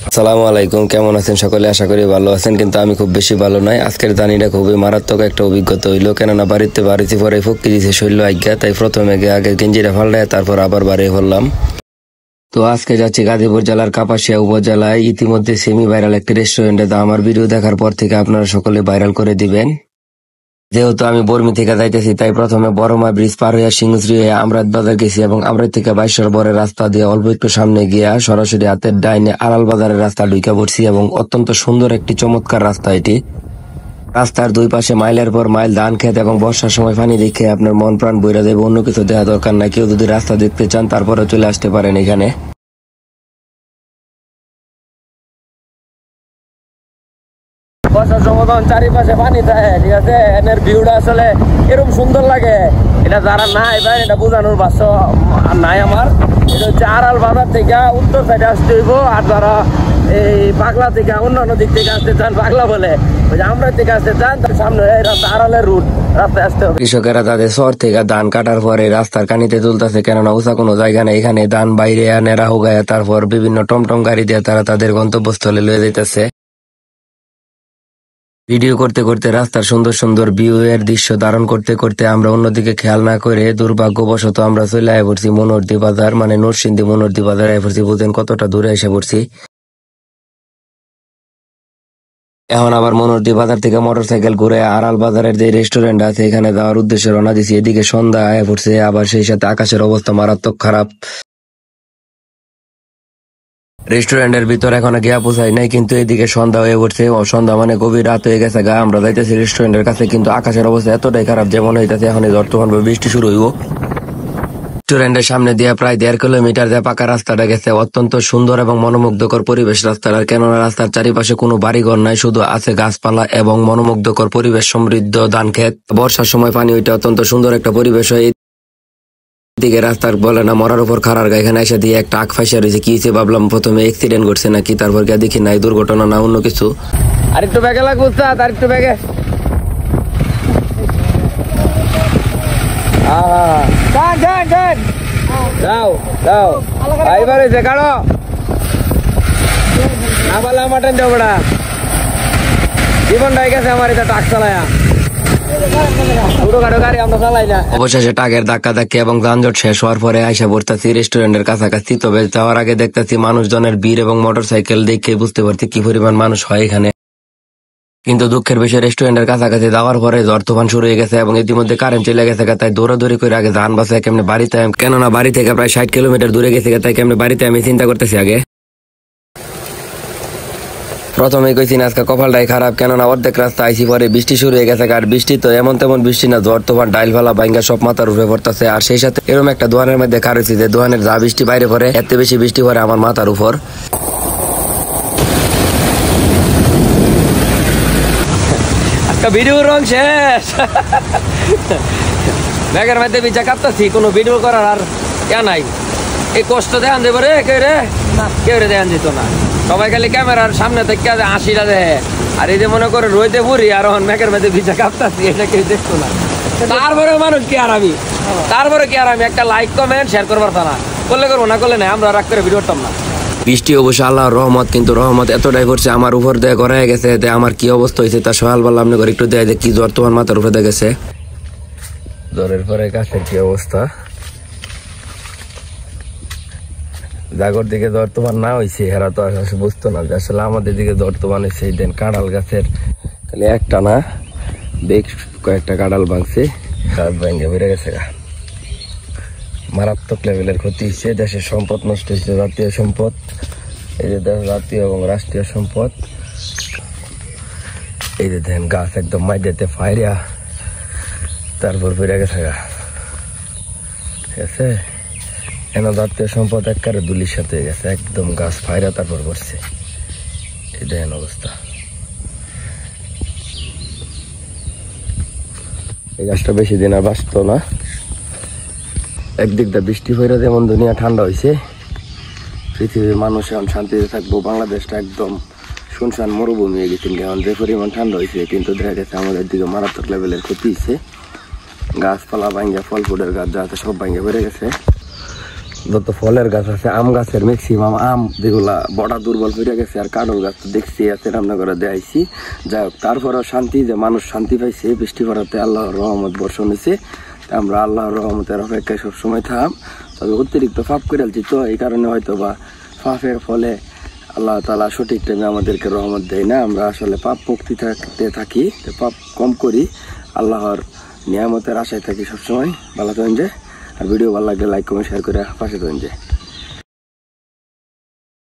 আসসালামু আলাইকুম, কেমন আছেন সকলে? আশা করি ভালো আছেন, কিন্তু আমি খুব বেশি ভালো নয়। আজকের জানিটা খুবই মারাত্মক একটা অভিজ্ঞতা হইলো, কেননা বাড়িতে পরে ফক্কি দিয়েছে শৈল্য আজ্ঞা, তাই প্রথমে আগে গেঞ্জিটা ফাল্টায় তারপর আবার বাড়িয়ে ফেললাম। তো আজকে যাচ্ছি গাজীপুর জেলার কাপাসিয়া উপজেলায়। ইতিমধ্যে সেমি ভাইরাল একটি রেস্টুরেন্টে, তো আমার ভিডিও দেখার পর থেকে আপনারা সকলে ভাইরাল করে দিবেন। যেহেতু আমি বর্মি থেকে যাইতেছি, তাই প্রথমে বড়মা ব্রিজ পার হইয়া সিংহশ্রী হয়ে আমরাত বাজার গেছি এবং আমরাত থেকে 22 বরের রাস্তা দিয়ে অল্প একটু সামনে গিয়া সরাসরি হাতের ডাইনে আড়াল বাজারের রাস্তা ঢুকে পড়ছি এবং অত্যন্ত সুন্দর একটি চমৎকার রাস্তা এটি। রাস্তার দুই পাশে মাইলের পর মাইল ধান ক্ষেত এবং বর্ষার সময় পানি দেখে আপনার মন প্রাণ বইরা যাবে। অন্য কিছু দেখা দরকার নাই। কেউ যদি রাস্তা দেখতে চান তারপরে চলে আসতে পারেন এখানে। বর্ষার সময় চারিপাশে পানি থাকে, ঠিক আছে, এর ভিউটা আসলে এরকম সুন্দর লাগে। এটা যারা নাই ভাই, এটা বোঝানোর ভাষ্য নাই আমার। এটা হচ্ছে আড়াল বাজার থেকে উত্তর সাইডে আসতে হইব, আর যারা এই পাগলা থেকে অন্যান্য দিক থেকে আসতে চান, পাগলা বলে ওই যে আমরা থেকে আসতে চান, তার সামনে রাস্তা আড়ালের রুট, রাস্তায় আসতে হবে। কৃষকেরা তাদের শহর থেকে ধান কাটার পরে রাস্তার কানিতে তুলতেছে, কেননা উঁচা কোনো জায়গা নেই। এখানে ধান বাইরে আনে রাহুগায়, তারপর বিভিন্ন টমটম গাড়ি দিয়ে তারা তাদের গন্তব্যস্থলে লয়ে যাইতেছে। ভিডিও করতে করতে রাস্তার সুন্দর সুন্দর ভিউ এর দৃশ্য ধারণ করতে করতে আমরা অন্যদিকে খেয়াল না করে দুর্ভাগ্যবশত আমরা চলে আয় পড়ছি মনোহরদী বাজার, মানে নরসিংদী মনোহরদী বাজার আয় পড়ছি। বুঝলেন কতটা দূরে এসে পড়ছি। এখন আবার মনোহরদী বাজার থেকে মোটরসাইকেল ঘুরে আড়াল বাজারের যে রেস্টুরেন্ট আছে এখানে যাওয়ার উদ্দেশ্যে রওনা দিছি। এদিকে সন্ধ্যা আয় পড়ছে, আবার সেই সাথে আকাশের অবস্থা মারাত্মক খারাপ। রেস্টুরেন্টের ভিতর এখনো গিয়া পৌঁছাই নাই, কিন্তু এদিকে সন্ধ্যা হয়ে পড়ছে। সন্ধ্যা মানে গভীর রাত হয়ে গেছে গা। আমরা যাইতেছি রেস্টুরেন্টের কাছে, কিন্তু আকাশের অবস্থা এতটাই খারাপ যেমন হইতেছে এখন বর্তমান বৃষ্টি শুরু হইব। রেস্টুরেন্টের সামনে দিয়ে প্রায় 1.5 কিলোমিটার দিয়ে পাকা রাস্তাটা গেছে। অত্যন্ত সুন্দর এবং মনোমুগ্ধকর পরিবেশ রাস্তাটার, কেননা রাস্তার চারিপাশে কোনো বাড়িঘর নাই, শুধু আছে গাছপালা এবং মনোমুগ্ধকর পরিবেশ সমৃদ্ধ ধান ক্ষেত। বর্ষার সময় পানি ওইটা অত্যন্ত সুন্দর একটা পরিবেশ হয়। দিকে রাস্তার বলে না মরার উপর খারার গা, এখানে এসে দিয়ে একটা আখ ফাঁসিয়া রয়েছে। কি হয়েছে ভাবলাম প্রথমে অ্যাক্সিডেন্ট ঘটছে নাকি, তারপর গিয়ে দেখি নাই, দুর্ঘটনা না অন্য কিছু। আরেকটু ব্যাগে লাগবে উস্তাদ, আরেকটু ব্যাগে। যাও যাও এইবার হয়েছে কাড়ো না পারলে আমার টেন দেবো না। জীবনটা গেছে আমার, এটা ট্রাক চালায়া। অবশেষে টাকের ধাক্কা ধাক্কি এবং যানজট শেষ হওয়ার পরে আইসা পড়তেছি রেস্টুরেন্টের কাছাকাছি। তবে যাওয়ার আগে দেখতেছি মানুষজনের ভিড় এবং মোটরসাইকেল দেখে বুঝতে পারছি কি পরিমাণ মানুষ হয় এখানে। কিন্তু দুঃখের বিষয় রেস্টুরেন্টের কাছাকাছি যাওয়ার পরে ঝড় তুফান শুরু হয়ে গেছে এবং ইতিমধ্যে কারেন্ট চলে গেছে। তাই দৌড়াদৌড়ি করে আগে যান বাসায় কেমনে বাড়িতে, কেননা বাড়ি থেকে প্রায় 60 কিলোমিটার দূরে গেছে, তাই কেমনে বাড়িতে আমি চিন্তা করতেছি আগে। প্রথমে কইছি না আজকে কপালটাই খারাপ, কেননা অর্ধেক রাস্তা আইসি পরে বৃষ্টি শুরু হয়ে গেছে। আর বৃষ্টি তো এমন তেমন বৃষ্টি না, ঝড় তুফান ডাইল ফালা বাইঙ্গা সব মাথার উপরে পড়তেছে। আর সেই সাথে এরকম একটা দোকানের মধ্যে খারেছি যে দোকানের যা বৃষ্টি বাইরে পড়ে এত বেশি বৃষ্টি পড়ে আমার মাথার উপর। ভিডিও রং শেষ, ব্যাগের মধ্যে বিচা কাঁপতেছি, কোনো ভিডিও করার আর ইয়া নাই। এই কষ্ট দেখান দেবো রে কেউ রে, কেউ রে দেখান যেত না। সবাই খালি ক্যামেরার সামনে থেকে হাসিটা দেয়, আর এই যে মনে করে রইতে পুরি আর ব্যাগের মধ্যে বিচা কাঁপতেছি, এটা কেউ দেখতো না। তারপরে মানুষ কি আর আমি, তারপরে কি আর আমি একটা লাইক কমেন্ট শেয়ার করবার তা না করলে করবো, না করলে নাই, আমরা রাগ করে ভিডিও করতাম না। বৃষ্টি অবশ্য আল্লাহর রহমত, কিন্তু রহমত এতটাই পড়ছে আমার উপর দিয়ে গড়ায় গেছে। আমার কি অবস্থা হয়েছে তা সকালবেলা আপনি একটু দেয় যে কি জ্বর তোমার মাথার উপরে গেছে। জ্বরের পরে গাছের কি অবস্থা, জাগর দিকে জ্বর তোমার না হয়েছে হেরা তো আসলে বুঝতো না যে আসলে আমাদের দিকে জ্বর তোমার হয়েছে। এই দেন কাঁড়াল গাছের খালি একটা না বেশ কয়েকটা কাঁড়াল ভাঙছে, গাছ ভেঙে বেড়ে গেছে। মারাত্মক লেভেলের ক্ষতি হয়েছে, দেশের সম্পদ নষ্ট হয়েছে, জাতীয় সম্পদ। এই যে জাতীয় এবং রাষ্ট্রীয় সম্পদ। এই যে দেখেন গাছ একদম মাইডেতে ফাইরিয়া তারপর বেড়ে গেছে গা, ঠিক আছে। এন জাতীয় সম্পদ একবারে দুলির সাথে হয়ে গেছে, একদম গাছ ফাইরা তারপর বসছে। এই দেখেন অবস্থা। এই গাছটা বেশি দিন আর বাঁচতো না। একদিক দিয়ে বৃষ্টি হয়ে যেমন দুনিয়া ঠান্ডা হয়েছে, পৃথিবীর মানুষ এখন শান্তিতে থাকবো। বাংলাদেশটা একদম শুনশান মরুভূমি হয়ে গেছে এখন যে পরিমাণ ঠান্ডা হয়েছে, কিন্তু দেখা গেছে আমাদের দিকে মারাত্মক লেভেলের ক্ষতি হয়েছে। গাছপালা ভাঙ্গা, ফল ফুলের গাছ যা আছে সব ভাঙ্গা বেড়ে গেছে। যত ফলের গাছ আছে, আম গাছের ম্যাক্সিমাম আম যেগুলা বড়া দুর্বল হয়ে গেছে। আর কাঁঠাল গাছ তো দেখছি আছে, রান্না করে দেয়াইছি। যাই হোক, তারপরেও শান্তি, যে মানুষ শান্তি পাইছে বৃষ্টি পড়াতে, আল্লাহর রহমত বর্ষণ হয়েছে। আমরা আল্লাহর রহমতের অপেক্ষায় সবসময় থাম। তবে অতিরিক্ত পাপ করে আলছি, তো এই কারণে হয়তো বা পাপের ফলে আল্লাহ তাআলা সঠিক টাইমে আমাদেরকে রহমত দেয় না। আমরা আসলে পাপ মুক্তি থাকতে থাকি, পাপ কম করি, আল্লাহর নিয়ামতের আশায় থাকি সবসময়। ভালো থাকেন যে, আর ভিডিও ভালো লাগলে লাইক কমেন্ট শেয়ার করে পাশে থাকেন যে।